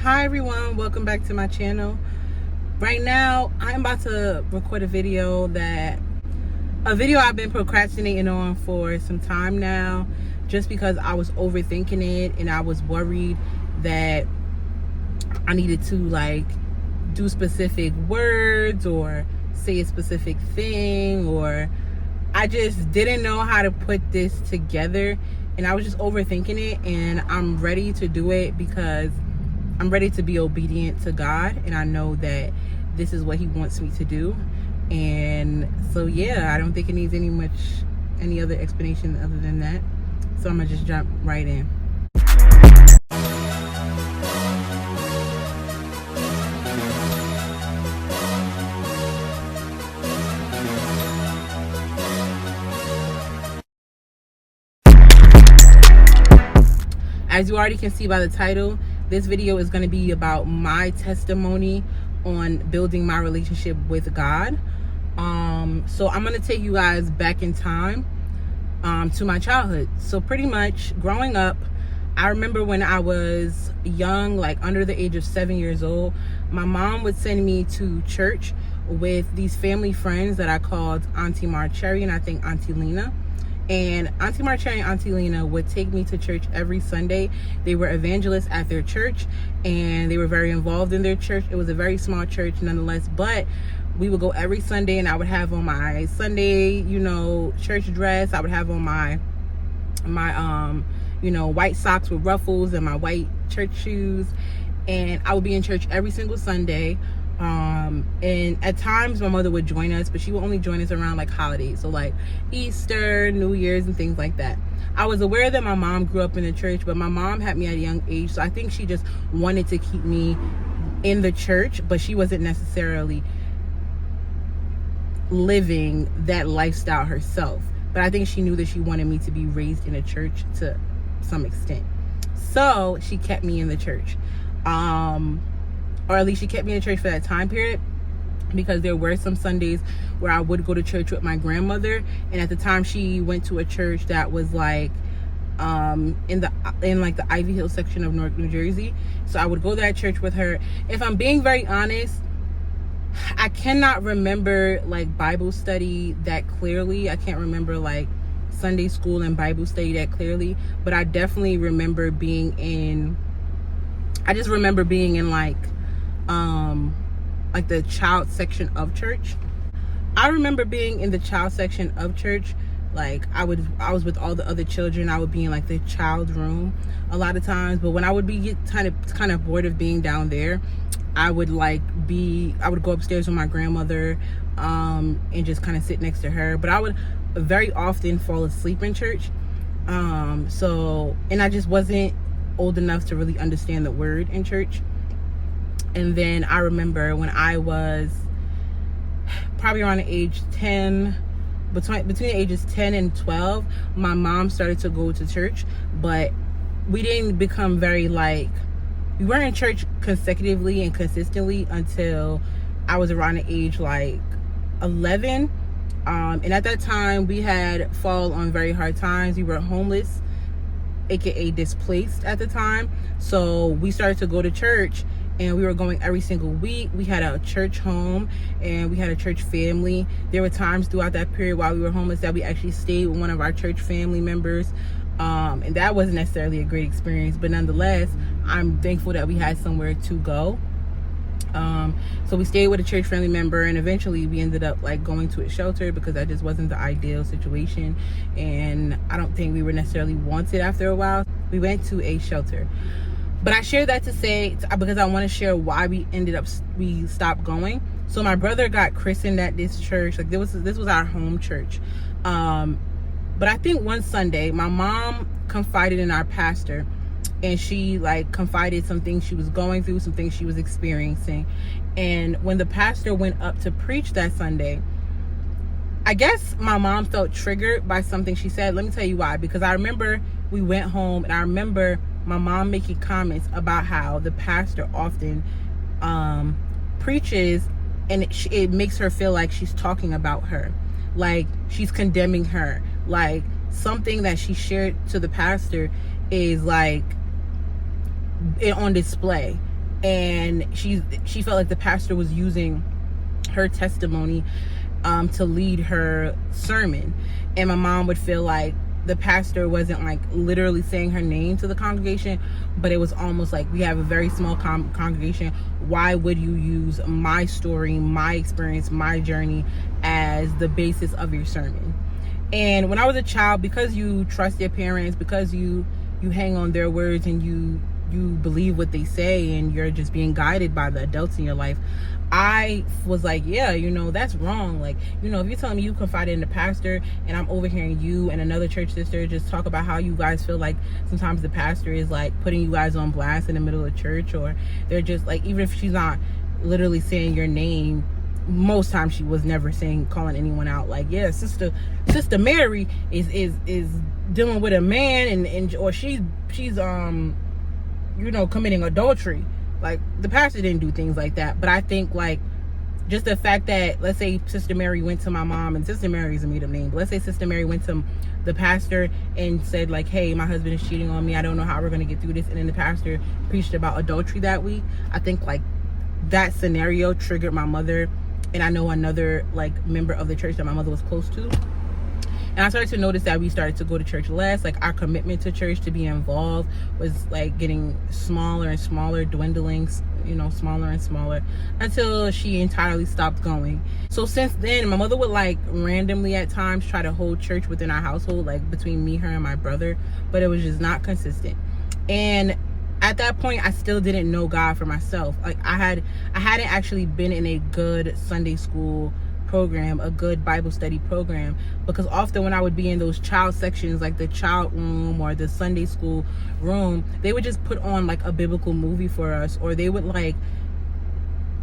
Hi everyone, welcome back to my channel. Right now I'm about to record a video I've been procrastinating on for some time now, just because I was overthinking it and I was worried that I needed to do specific words or say a specific thing, or I just didn't know how to put this together, and I was just overthinking it. And I'm ready to do it because I'm ready to be obedient to God, and I know that this is what He wants me to do. And so yeah, I don't think it needs any other explanation other than that. So I'm gonna just jump right in. As you already can see by the title, this video is going to be about my testimony on building my relationship with God. So I'm going to take you guys back in time to my childhood. So pretty much growing up, I remember when I was young, like under the age of 7 years old, my mom would send me to church with these family friends that I called Auntie Marcherry and I think Auntie Lena. And Auntie Marcherry and Auntie Lena would take me to church every Sunday. They were evangelists at their church, and they were very involved in their church. It was a very small church nonetheless, but we would go every Sunday, and I would have on my Sunday, church dress. I would have on my white socks with ruffles and my white church shoes, and I would be in church every single Sunday. And at times my mother would join us, but she would only join us around like holidays, so like Easter, New Year's, and things like that. I was aware that my mom grew up in the church, but my mom had me at a young age, so I think she just wanted to keep me in the church, but she wasn't necessarily living that lifestyle herself. But I think she knew that she wanted me to be raised in a church to some extent, so she kept me in the church. Or at least she kept me in church for that time period, because there were some Sundays where I would go to church with my grandmother, and at the time she went to a church that was like in the Ivy Hill section of Newark, New Jersey. So I would go to that church with her. If I'm being very honest, I cannot remember like Bible study that clearly. I can't remember like Sunday school and Bible study that clearly, but I definitely remember being in the child section of church. I remember being in the child section of church. Like I was with all the other children. I would be in like the child room a lot of times. But when I would be kind of bored of being down there, I would go upstairs with my grandmother and just kind of sit next to her. But I would very often fall asleep in church. And I just wasn't old enough to really understand the word in church. And then I remember when I was probably around the age 10, between the ages 10 and 12, my mom started to go to church, but we didn't become we weren't in church consecutively and consistently until I was around the age like 11. And at that time we had fallen on very hard times. We were homeless, aka displaced at the time. So we started to go to church, and we were going every single week. We had a church home and we had a church family. There were times throughout that period while we were homeless that we actually stayed with one of our church family members. And that wasn't necessarily a great experience, but nonetheless, I'm thankful that we had somewhere to go. So we stayed with a church family member, and eventually we ended up like going to a shelter, because that just wasn't the ideal situation, and I don't think we were necessarily wanted after a while. We went to a shelter. But I share that to say, because I want to share why we stopped going. So my brother got christened at this church. Like this was our home church. But I think one Sunday my mom confided in our pastor, and she confided some things she was going through, some things she was experiencing. And when the pastor went up to preach that Sunday, I guess my mom felt triggered by something she said. Let me tell you why. Because I remember we went home, and I remember my mom making comments about how the pastor often preaches, and it makes her feel like she's talking about her, like she's condemning her, like something that she shared to the pastor is like on display. and she felt like the pastor was using her testimony to lead her sermon. And my mom would feel like the pastor wasn't like literally saying her name to the congregation, but it was almost like, we have a very small congregation. Why would you use my story, my experience, my journey as the basis of your sermon? And when I was a child, because you trust your parents, because you hang on their words, and you believe what they say, and you're just being guided by the adults in your life, I was like, yeah, that's wrong. Like, if you're telling me you confided in the pastor, and I'm overhearing you and another church sister just talk about how you guys feel like sometimes the pastor is like putting you guys on blast in the middle of church, or they're just like, even if she's not literally saying your name, most times she was never calling anyone out, like, yeah, sister Mary is dealing with a man, and or she's committing adultery. Like, the pastor didn't do things like that. But I think, like, just the fact that, let's say Sister Mary went to my mom, and Sister Mary is a made-up name, but let's say Sister Mary went to the pastor and said, like, hey, my husband is cheating on me, I don't know how we're going to get through this, and then the pastor preached about adultery that week. I think, like, that scenario triggered my mother, and I know another, like, member of the church that my mother was close to. And I started to notice that we started to go to church less. Like, our commitment to church, to be involved, was like getting smaller and smaller, dwindling, smaller and smaller, until she entirely stopped going. So since then, my mother would like randomly at times try to hold church within our household, like between me, her, and my brother, but it was just not consistent. And at that point, I still didn't know God for myself. Like, I hadn't actually been in a good Sunday school program, a good Bible study program, because often when I would be in those child sections, like the child room or the Sunday school room, they would just put on like a biblical movie for us, or they would like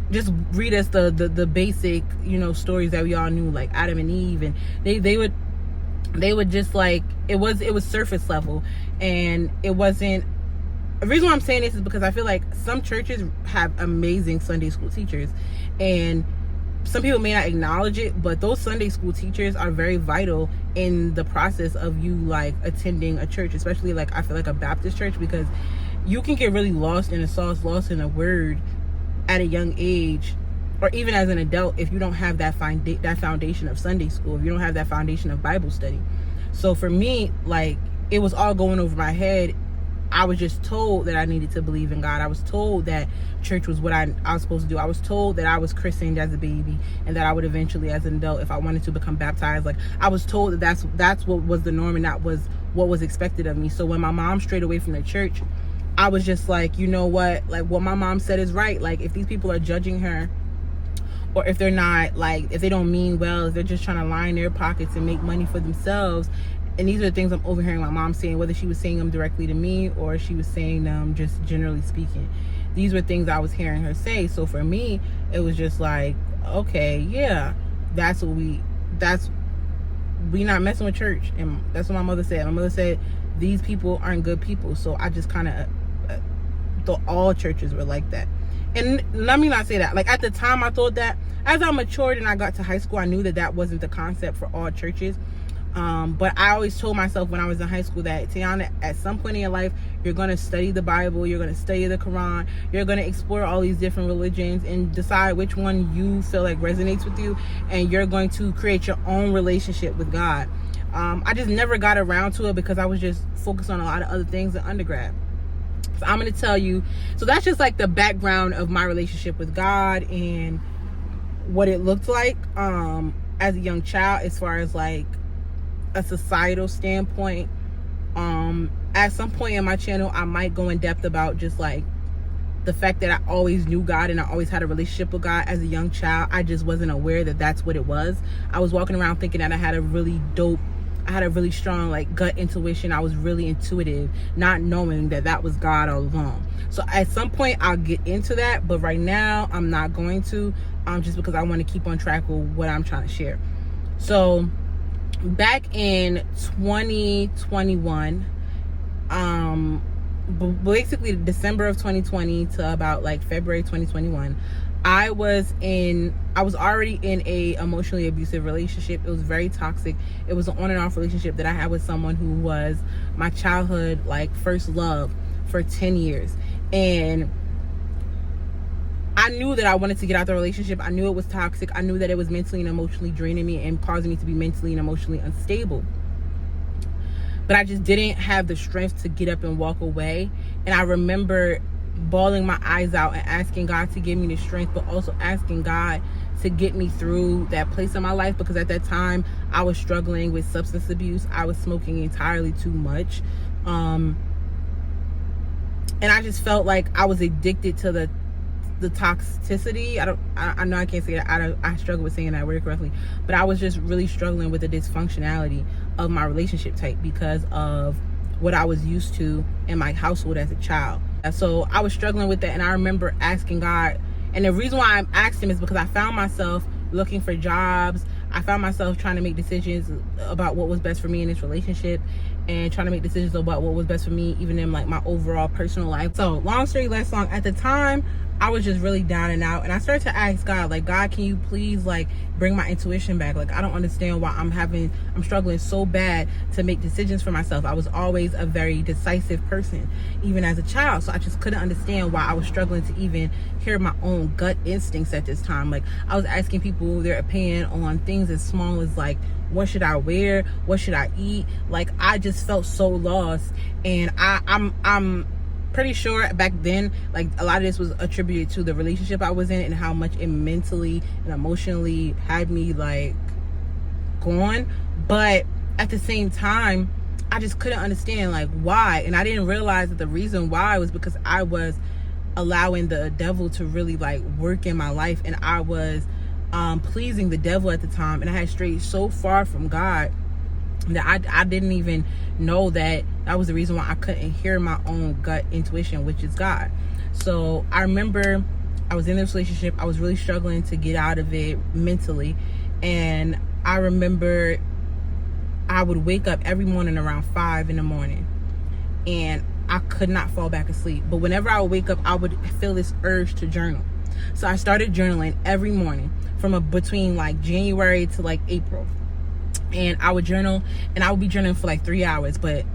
just read us the basic stories that we all knew, like Adam and Eve, and they would just like, it was surface level, and it wasn't. The reason why I'm saying this is because I feel like some churches have amazing Sunday school teachers, and some people may not acknowledge it, but those Sunday school teachers are very vital in the process of you like attending a church, especially like, I feel like a Baptist church, because you can get really lost in a sauce, lost in a word at a young age, or even as an adult, if you don't have that foundation of Sunday school, if you don't have that foundation of Bible study. So for me, like, it was all going over my head. I was just told that I needed to believe in God. I was told that church was what I was supposed to do. I was told that I was christened as a baby, and that I would eventually, as an adult, if I wanted to, become baptized. Like, I was told that that's what was the norm, and that was what was expected of me. So when my mom strayed away from the church, I was just like, you know what? Like, what my mom said is right. Like, if these people are judging her, or if they're not, like, if they don't mean well, if they're just trying to line their pockets and make money for themselves. And these are the things I'm overhearing my mom saying, whether she was saying them directly to me or she was saying them just generally speaking. These were things I was hearing her say. So for me, it was just like, okay, yeah, we not messing with church. And that's what my mother said. My mother said, these people aren't good people. So I just kind of thought all churches were like that. And let me not say that. Like, at the time, I thought that. As I matured and I got to high school, I knew that wasn't the concept for all churches. But I always told myself when I was in high school that, Tiana, at some point in your life, you're going to study the Bible, you're going to study the Quran, you're going to explore all these different religions and decide which one you feel like resonates with you, and you're going to create your own relationship with God. I just never got around to it because I was just focused on a lot of other things in undergrad. So I'm going to tell you, so that's just like the background of my relationship with God and what it looked like as a young child, as far as like a societal standpoint. At some point in my channel, I might go in depth about just like the fact that I always knew God and I always had a relationship with God as a young child. I just wasn't aware that that's what it was. I was walking around thinking that I had a really strong like gut intuition. I was really intuitive, not knowing that that was God all along. So at some point I'll get into that, but right now I'm not going to, just because I want to keep on track with what I'm trying to share. So back in 2021, basically December of 2020 to about like February 2021, I was already in a emotionally abusive relationship. It was very toxic. It was an on and off relationship that I had with someone who was my childhood like first love for 10 years. And I knew that I wanted to get out the relationship. I knew it was toxic. I knew that it was mentally and emotionally draining me and causing me to be mentally and emotionally unstable. But I just didn't have the strength to get up and walk away. And I remember bawling my eyes out and asking God to give me the strength, but also asking God to get me through that place in my life, because at that time I was struggling with substance abuse. I was smoking entirely too much. And I just felt like I was addicted to the toxicity. I know I can't say that. I struggle with saying that word correctly, but I was just really struggling with the dysfunctionality of my relationship type because of what I was used to in my household as a child. So I was struggling with that, and I remember asking God, and the reason why I asked him is because I found myself looking for jobs. I found myself trying to make decisions about what was best for me in this relationship, and trying to make decisions about what was best for me even in like my overall personal life. So long story less long, at the time I was just really down and out, and I started to ask God, like, God, can you please like bring my intuition back? Like, I don't understand why I'm struggling so bad to make decisions for myself. I was always a very decisive person, even as a child. So I just couldn't understand why I was struggling to even hear my own gut instincts at this time. Like, I was asking people their opinion on things as small as like, what should I wear? What should I eat? Like, I just felt so lost. And I'm pretty sure back then, like, a lot of this was attributed to the relationship I was in and how much it mentally and emotionally had me like gone. But at the same time, I just couldn't understand like why. And I didn't realize that the reason why was because I was allowing the devil to really like work in my life, and I was pleasing the devil at the time, and I had strayed so far from God that I didn't even know that was the reason why I couldn't hear my own gut intuition, which is God. So I remember I was in this relationship. I was really struggling to get out of it mentally, and I remember I would wake up every morning around 5 in the morning, and I could not fall back asleep. But whenever I would wake up, I would feel this urge to journal. So I started journaling every morning from between like January to like April. And I would journal, and I would be journaling for like 3 hours. But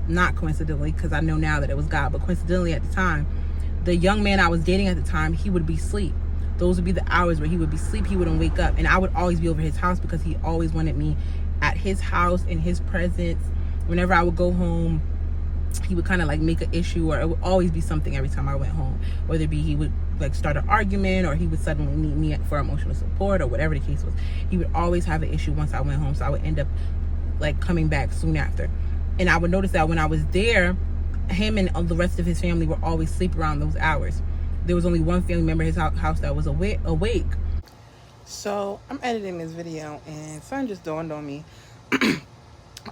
not coincidentally, because I know now that it was God, but coincidentally at the time, the young man I was dating at the time, he would be asleep. Those would be the hours where he would be asleep. He wouldn't wake up. And I would always be over his house because he always wanted me at his house, in his presence. Whenever I would go home, he would kind of like make an issue, or it would always be something every time I went home. Whether it be he would like start an argument, or he would suddenly need me for emotional support, or whatever the case was. He would always have an issue once I went home, so I would end up like coming back soon after. And I would notice that when I was there, him and the rest of his family were always asleep around those hours. There was only one family member in his house that was awake. So I'm editing this video, and something just dawned on me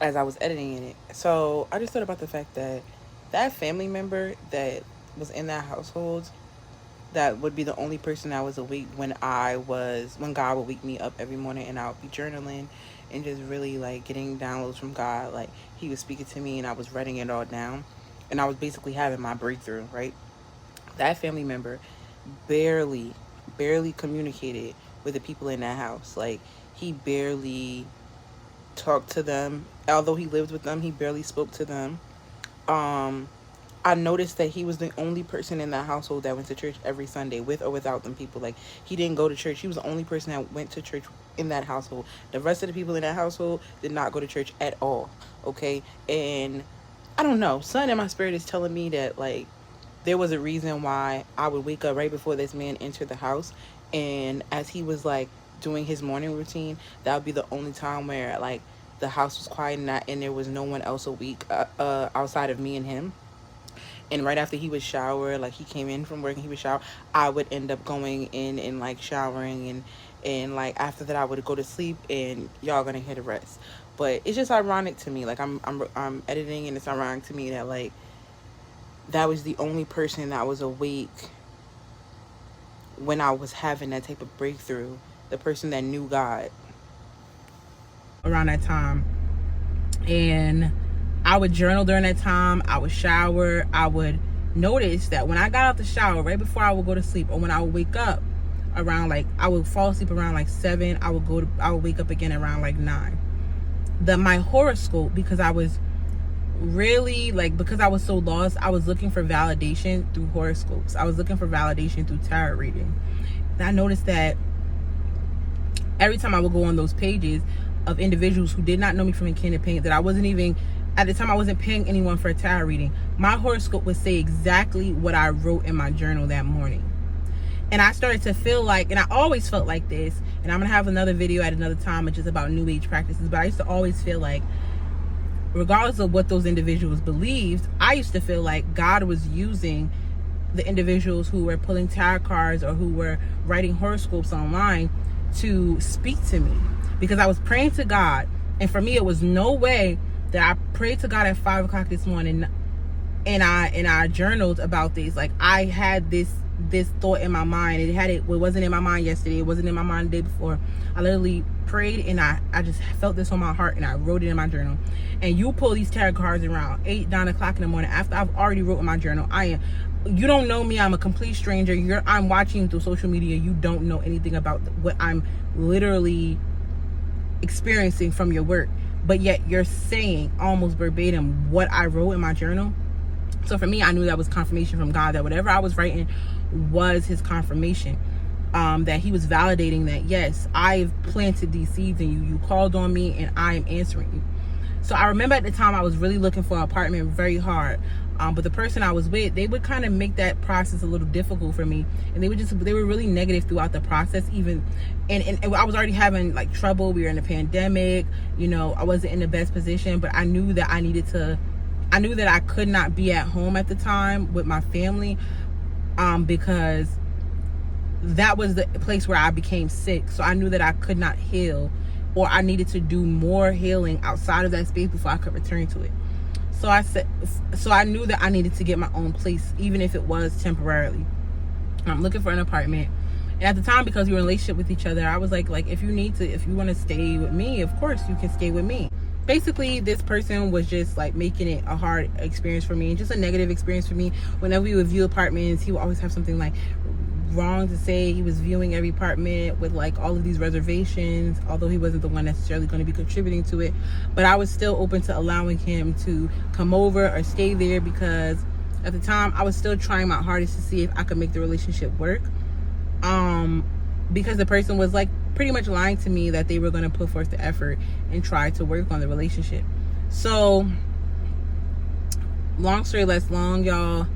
as I was editing it. So I just thought about the fact that that family member that was in that household, that would be the only person that was awake when God would wake me up every morning, and I would be journaling and just really like getting downloads from God. Like, he was speaking to me and I was writing it all down, and I was basically having my breakthrough, right? That family member barely communicated with the people in that house. Like, he barely talked to them. Although he lived with them, he barely spoke to them. I noticed that he was the only person in that household that went to church every Sunday, with or without them people. Like, he didn't go to church. He was the only person that went to church in that household. The rest of the people in that household did not go to church at all. Okay? And I don't know, something in my spirit is telling me that like there was a reason why I would wake up right before this man entered the house, and as he was like doing his morning routine, that would be the only time where like the house was quiet and there was no one else awake outside of me and him. And right after he would shower, like he came in from work and he would shower, I would end up going in and like showering, and like after that I would go to sleep, and y'all gonna hear the rest. But it's just ironic to me, like I'm editing, and it's ironic to me that like that was the only person that was awake when I was having that type of breakthrough, the person that knew God around that time. And I would journal during that time. I would shower. I would notice that when I got out the shower, right before I would go to sleep, or when I would wake up around like, I would fall asleep around like 7. I would wake up again around like 9. My horoscope, because I was really, like, because I was so lost, I was looking for validation through horoscopes. I was looking for validation through tarot reading. And I noticed that every time I would go on those pages of individuals who did not know me from a can of paint, that I wasn't even, at the time I wasn't paying anyone for a tarot reading, my horoscope would say exactly what I wrote in my journal that morning. And I started to feel like, and I always felt like this, and I'm gonna have another video at another time which is about new age practices, but I used to always feel like, regardless of what those individuals believed, I used to feel like God was using the individuals who were pulling tarot cards or who were writing horoscopes online to speak to me, because I was praying to God. And for me, it was no way that I prayed to God at 5 o'clock this morning and I journaled about this. Like, I had this thought in my mind. It wasn't in my mind yesterday, it wasn't in my mind the day before. I literally prayed and I just felt this on my heart and I wrote it in my journal. And you pull these tarot cards around 8, 9 o'clock in the morning after I've already wrote in my journal. You don't know me, I'm a complete stranger. I'm watching you through social media. You don't know anything about what I'm literally experiencing from your work, but yet you're saying almost verbatim what I wrote in my journal. So for me, I knew that was confirmation from God, that whatever I was writing was his confirmation, that he was validating that, yes, I've planted these seeds in you. You called on me and I am answering you. So I remember at the time I was really looking for an apartment very hard. But the person I was with, they would kind of make that process a little difficult for me. And they were really negative throughout the process, even. And I was already having like trouble. We were in a pandemic, I wasn't in the best position, but I knew that I knew that I could not be at home at the time with my family, because that was the place where I became sick. So I knew that I could not heal, or I needed to do more healing outside of that space before I could return to it. So I knew that I needed to get my own place, even if it was temporarily. I'm looking for an apartment. And at the time, because we were in a relationship with each other, I was like, if you want to stay with me, of course you can stay with me. Basically, this person was just like making it a hard experience for me, and just a negative experience for me. Whenever we would view apartments, he would always have something like wrong to say. He was viewing every apartment with like all of these reservations, although he wasn't the one necessarily going to be contributing to it. But I was still open to allowing him to come over or stay there, because at the time I was still trying my hardest to see if I could make the relationship work, because the person was like pretty much lying to me that they were going to put forth the effort and try to work on the relationship. So long story less long, y'all,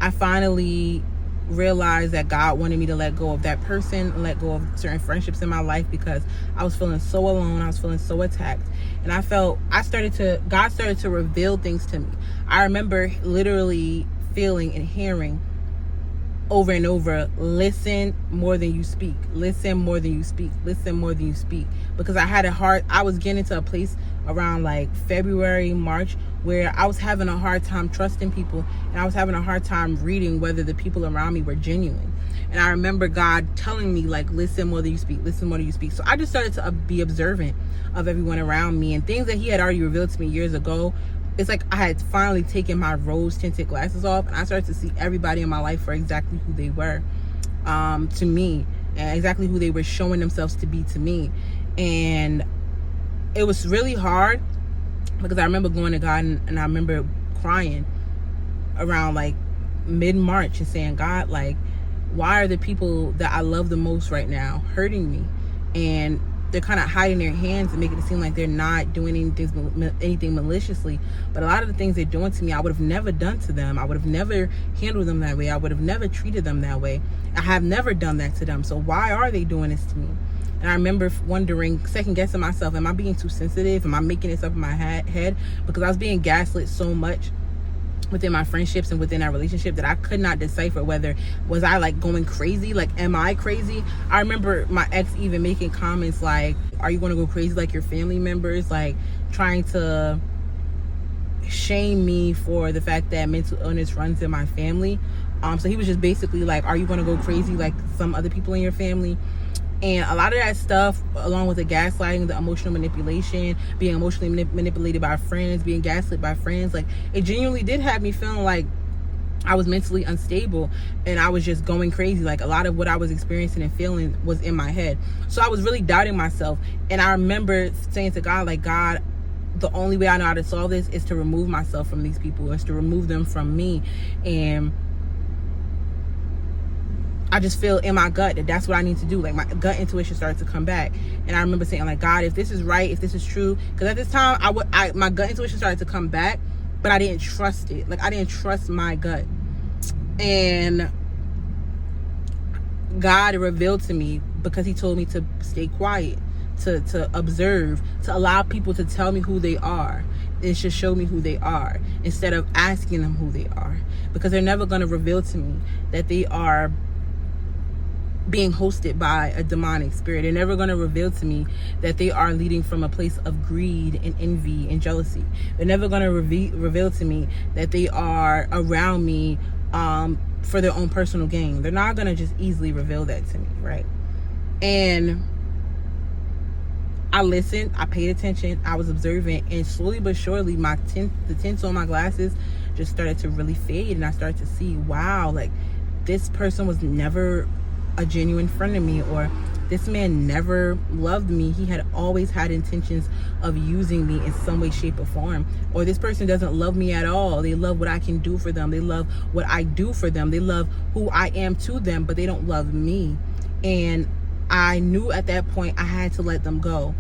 I finally realized that God wanted me to let go of that person and let go of certain friendships in my life, because I was feeling so alone. I was feeling so attacked, and God started to reveal things to me. I remember literally feeling and hearing over and over, listen more than you speak, listen more than you speak, listen more than you speak. Because I was getting to a place around like February, March, where I was having a hard time trusting people, and I was having a hard time reading whether the people around me were genuine. And I remember God telling me, like, listen more than you speak, listen more than you speak. So I just started to be observant of everyone around me, and things that he had already revealed to me years ago. It's like I had finally taken my rose tinted glasses off, and I started to see everybody in my life for exactly who they were to me, and exactly who they were showing themselves to be to me. And it was really hard, because I remember going to God and I remember crying around like mid-March and saying, God, like, why are the people that I love the most right now hurting me? And they're kind of hiding their hands and making it seem like they're not doing anything maliciously. But a lot of the things they're doing to me, I would have never done to them. I would have never handled them that way. I would have never treated them that way. I have never done that to them. So why are they doing this to me? And I remember wondering, second guessing myself, am I being too sensitive? Am I making this up in my head? Because I was being gaslit so much within my friendships and within our relationship that I could not decipher whether was I like going crazy, like am I crazy? I remember my ex even making comments like, are you going to go crazy like your family members, like trying to shame me for the fact that mental illness runs in my family. So he was just basically like, are you going to go crazy like some other people in your family? And a lot of that stuff, along with the gaslighting, the emotional manipulation, being emotionally manipulated by friends, being gaslit by friends, like it genuinely did have me feeling like I was mentally unstable and I was just going crazy. Like a lot of what I was experiencing and feeling was in my head. So I was really doubting myself. And I remember saying to God, like, God, the only way I know how to solve this is to remove myself from these people, is to remove them from me. And I just feel in my gut that that's what I need to do. Like, my gut intuition started to come back, and I remember saying, like, God, if this is right, if this is true, because at this time my gut intuition started to come back, but I didn't trust it. Like, I didn't trust my gut. And God revealed to me, because he told me to stay quiet, to observe, to allow people to tell me who they are. It should show me who they are instead of asking them who they are, because they're never going to reveal to me that they are being hosted by a demonic spirit. They're never going to reveal to me that they are leading from a place of greed and envy and jealousy. They're never going to reveal to me that they are around me for their own personal gain. They're not going to just easily reveal that to me, right? And I listened, I paid attention, I was observant, and slowly but surely the tints on my glasses just started to really fade, and I started to see, wow, like, this person was never a genuine friend of me, or this man never loved me. He had always had intentions of using me in some way, shape, or form. Or this person doesn't love me at all. They love what I can do for them. They love what I do for them. They love who I am to them, but they don't love me. And I knew at that point I had to let them go.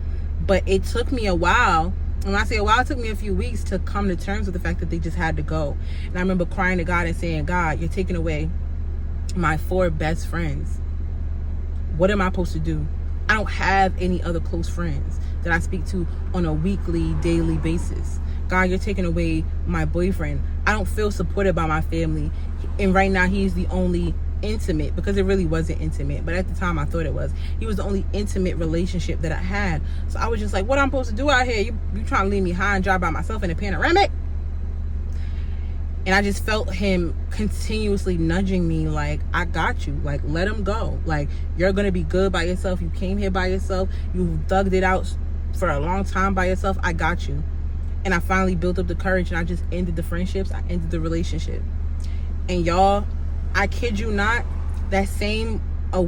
But it took me a while. When I say a while, it took me a few weeks to come to terms with the fact that they just had to go. And I remember crying to God and saying, God, you're taking away my 4 best friends. What am I supposed to do? I don't have any other close friends that I speak to on a weekly, daily basis. God, you're taking away my boyfriend. I don't feel supported by my family. And right now, he's the only intimate, because it really wasn't intimate, but at the time I thought it was. He was the only intimate relationship that I had. So I was just like, what I'm supposed to do out here? You trying to leave me high and dry by myself in a panoramic? And I just felt him continuously nudging me, like, I got you. Like, let him go. Like, you're going to be good by yourself. You came here by yourself. You thugged it out for a long time by yourself. I got you. And I finally built up the courage, and I just ended the friendships. I ended the relationship. And y'all, I kid you not, that same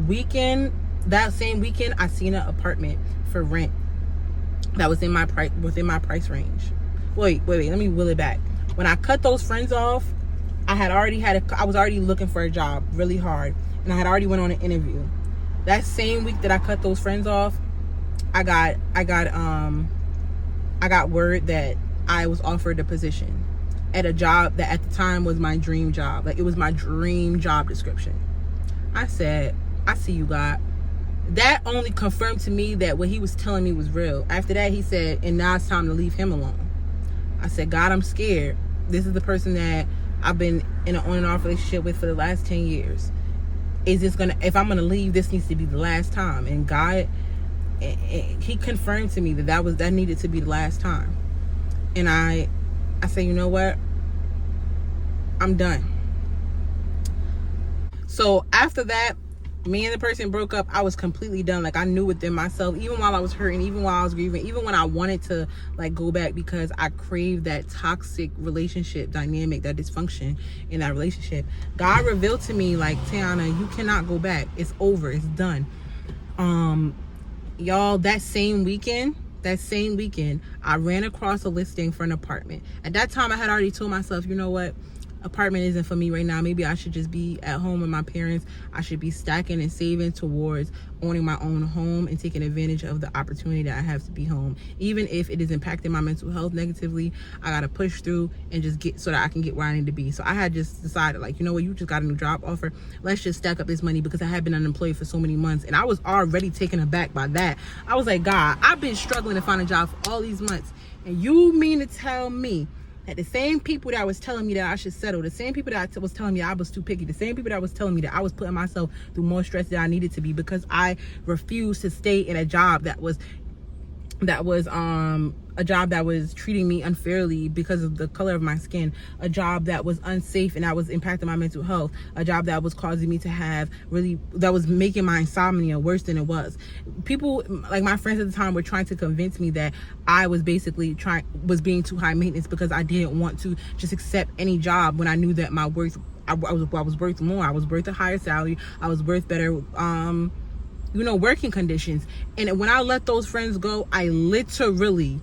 weekend, I seen an apartment for rent that was within my price range. Wait, let me wheel it back. When I cut those friends off, I was already looking for a job really hard, and I had already went on an interview. That same week that I cut those friends off, I got word that I was offered a position at a job that at the time was my dream job. Like, it was my dream job description. I said, I see you, God. That only confirmed to me that what he was telling me was real. After that, he said, and now it's time to leave him alone. I said, God, I'm scared. This is the person that I've been in an on and off relationship with for the last 10 years. If I'm gonna leave, this needs to be the last time. And God, he confirmed to me that needed to be the last time. And I said, you know what? I'm done. So after that, me and the person broke up. I was completely done. Like, I knew within myself, even while I was hurting, even while I was grieving, even when I wanted to, like, go back, because I craved that toxic relationship dynamic, that dysfunction in that relationship. God revealed to me, like, Tiana, you cannot go back. It's over. It's done. Y'all, that same weekend, I ran across a listing for an apartment. At that time, I had already told myself, you know what? Apartment isn't for me right now. Maybe I should just be at home with my parents. I should be stacking and saving towards owning my own home and taking advantage of the opportunity that I have to be home. Even if it is impacting my mental health negatively, I gotta push through and just get so that I can get where I need to be. So I had just decided, like, you know what, you just got a new job offer. Let's just stack up this money, because I had been unemployed for so many months, and I was already taken aback by that. I was like, God, I've been struggling to find a job for all these months, and you mean to tell me that the same people that was telling me that I should settle, the same people that was telling me I was too picky, the same people that was telling me that I was putting myself through more stress than I needed to be, because I refused to stay in a job that was a job that was treating me unfairly because of the color of my skin, a job that was unsafe and that was impacting my mental health, a job that was causing me to that was making my insomnia worse than it was. People, like my friends at the time, were trying to convince me that I was basically was being too high maintenance because I didn't want to just accept any job, when I knew that my worth, I was worth more. I was worth a higher salary. I was worth better, working conditions. And when I let those friends go, I literally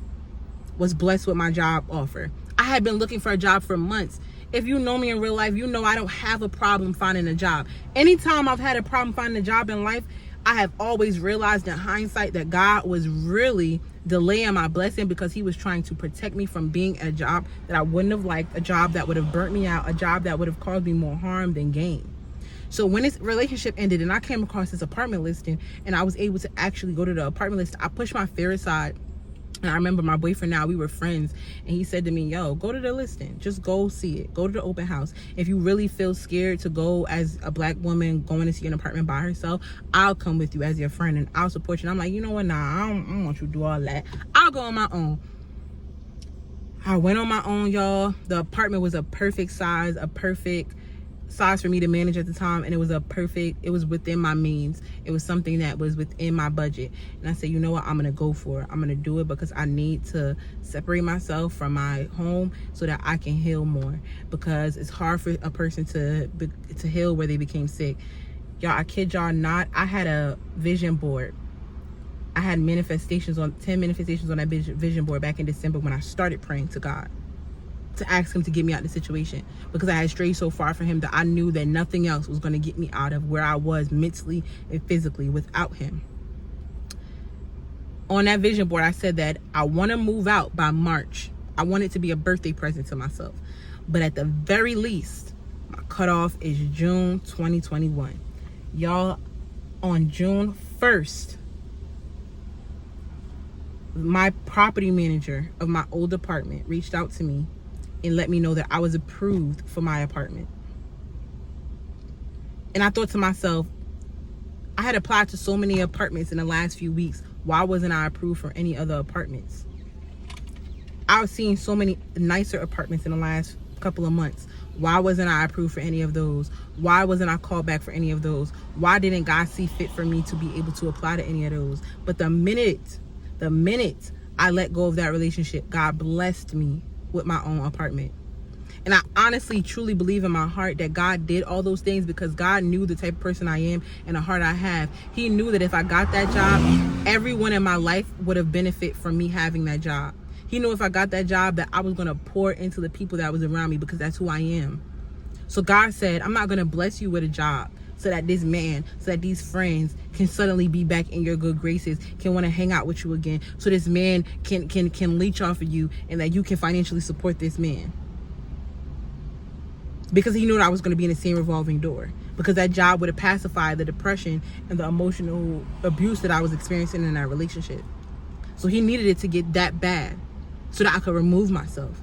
was blessed with my job offer. I had been looking for a job for months. If you know me in real life, you know I don't have a problem finding a job. Anytime I've had a problem finding a job in life, I have always realized in hindsight that God was really delaying my blessing because he was trying to protect me from being a job that I wouldn't have liked, a job that would have burnt me out, a job that would have caused me more harm than gain. So when this relationship ended and I came across this apartment listing and I was able to actually go to the apartment list, I pushed my fear aside. And I remember my boyfriend now, we were friends, and he said to me, yo, go to the listing. Just go see it. Go to the open house. If you really feel scared to go as a black woman going to see an apartment by herself, I'll come with you as your friend and I'll support you. And I'm like, you know what? Nah, I don't want you to do all that. I'll go on my own. I went on my own, y'all. The apartment was a perfect size for me to manage at the time, and it was within my means. It was something that was within my budget, and I said, you know what, I'm gonna go for it. I'm gonna do it because I need to separate myself from my home so that I can heal more, because it's hard for a person to heal where they became sick. Y'all, I kid y'all not, I had a vision board. I had 10 manifestations on that vision board back in December when I started praying to God to ask him to get me out of the situation, because I had strayed so far from him that I knew that nothing else was going to get me out of where I was mentally and physically without him. On that vision board, I said that I want to move out by March. I want it to be a birthday present to myself. But at the very least, my cutoff is June 2021. Y'all, on June 1st, my property manager of my old apartment reached out to me and let me know that I was approved for my apartment. And I thought to myself, I had applied to so many apartments in the last few weeks. Why wasn't I approved for any other apartments? I was seeing so many nicer apartments in the last couple of months. Why wasn't I approved for any of those? Why wasn't I called back for any of those? Why didn't God see fit for me to be able to apply to any of those? But the minute I let go of that relationship, God blessed me with my own apartment. And I honestly, truly believe in my heart that God did all those things because God knew the type of person I am and the heart I have. He knew that if I got that job, everyone in my life would have benefited from me having that job. He knew if I got that job that I was going to pour into the people that was around me, because that's who I am. So God said, I'm not going to bless you with a job so that this man, so that these friends can suddenly be back in your good graces, can want to hang out with you again, so this man can leech off of you and that you can financially support this man. Because he knew that I was going to be in the same revolving door, because that job would have pacified the depression and the emotional abuse that I was experiencing in that relationship. So he needed it to get that bad so that I could remove myself.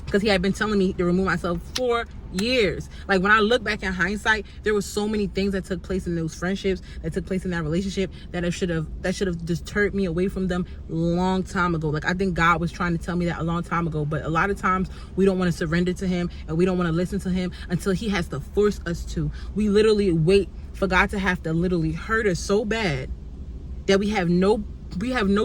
Because he had been telling me to remove myself for years. Like, when I look back in hindsight, there were so many things that took place in those friendships, that took place in that relationship, that should have deterred me away from them a long time ago. Like, I think God was trying to tell me that a long time ago. But a lot of times we don't want to surrender to him, and we don't want to listen to him until he has to force us to. We literally wait for God to have to literally hurt us so bad that we have no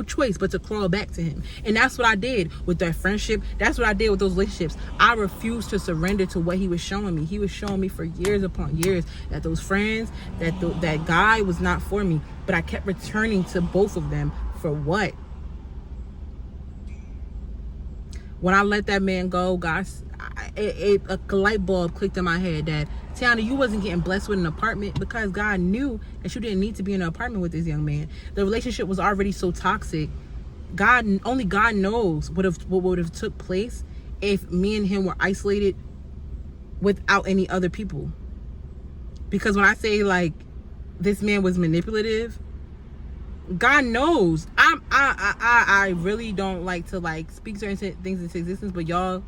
choice but to crawl back to him. And that's what I did with that friendship. That's what I did with those relationships. I refused to surrender to what he was showing me. He was showing me for years upon years that those friends, that guy was not for me. But I kept returning to both of them. For what? When I let that man go, guys, a light bulb clicked in my head that, Tiana, you wasn't getting blessed with an apartment because God knew that you didn't need to be in an apartment with this young man. The relationship was already so toxic. Only God knows what would have took place if me and him were isolated without any other people. Because when I say, like, this man was manipulative, God knows. I really don't like to, like, speak certain things into existence, but y'all,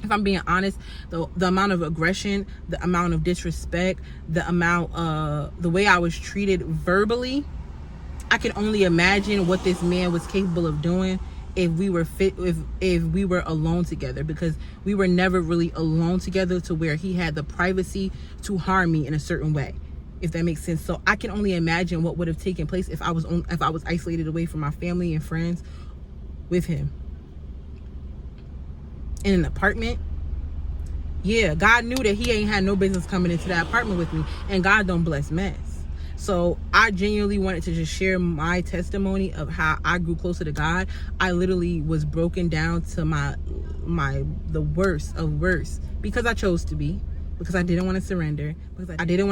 if I'm being honest, the amount of aggression, the amount of disrespect, the way I was treated verbally, I can only imagine what this man was capable of doing if we were alone together, because we were never really alone together to where he had the privacy to harm me in a certain way, if that makes sense. So I can only imagine what would have taken place if I was isolated away from my family and friends with him. In an apartment, yeah, God knew that he ain't had no business coming into that apartment with me, and God don't bless mess. So I genuinely wanted to just share my testimony of how I grew closer to God. I literally was broken down to the worst of worst, because I chose to be, because I didn't want to surrender, I didn't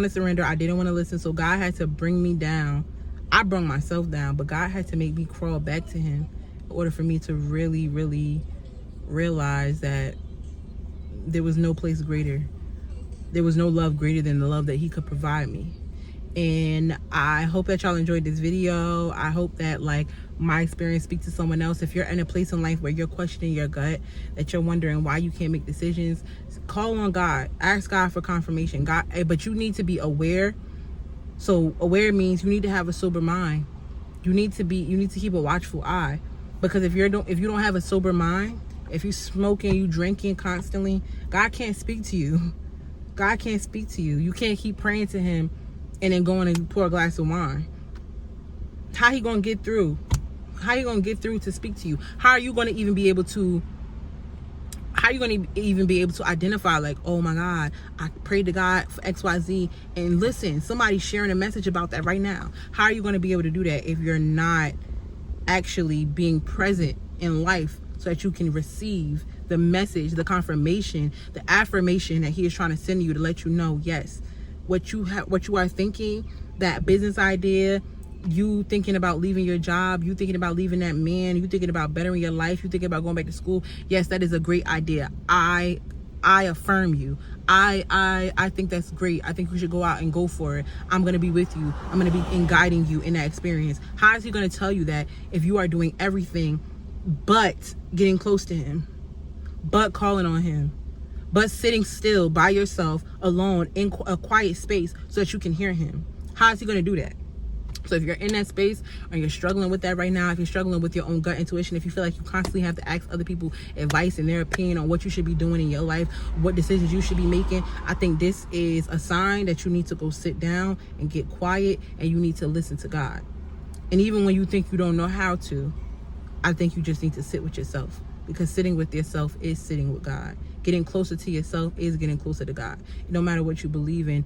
want to listen. So God had to bring me down. I brought myself down, but God had to make me crawl back to him in order for me to really, really realize that there was no place greater. There was no love greater than the love that he could provide me. And I hope that y'all enjoyed this video. I hope that like my experience speaks to someone else. If you're in a place in life where you're questioning your gut, that you're wondering why you can't make decisions, call on God. Ask God for confirmation. But you need to be aware. So aware means you need to have a sober mind. You need to keep a watchful eye, because if you don't have a sober mind, if you smoking, you drinking constantly, God can't speak to you. God can't speak to you. You can't keep praying to him and then going and pour a glass of wine. How he gonna get through? How you gonna get through to speak to you? How are you gonna even be able to identify, like, oh my God, I prayed to God for XYZ, and listen, somebody's sharing a message about that right now. How are you gonna be able to do that if you're not actually being present in life, so that you can receive the message, the confirmation, the affirmation that he is trying to send you to let you know, yes, what you are thinking, that business idea, you thinking about leaving your job, you thinking about leaving that man, you thinking about bettering your life, you thinking about going back to school, yes, that is a great idea. I affirm you. I think that's great. I think you should go out and go for it. I'm going to be with you. I'm going to be guiding you in that experience. How is he going to tell you that if you are doing everything but getting close to him, but calling on him, but sitting still by yourself alone in a quiet space so that you can hear him? How is he going to do that? So if you're in that space, or you're struggling with that right now, if you're struggling with your own gut intuition, if you feel like you constantly have to ask other people advice and their opinion on what you should be doing in your life, what decisions you should be making, I think this is a sign that you need to go sit down and get quiet, and you need to listen to God. And even when you think you don't know how to, I think you just need to sit with yourself, because sitting with yourself is sitting with God. Getting closer to yourself is getting closer to God. No matter what you believe in.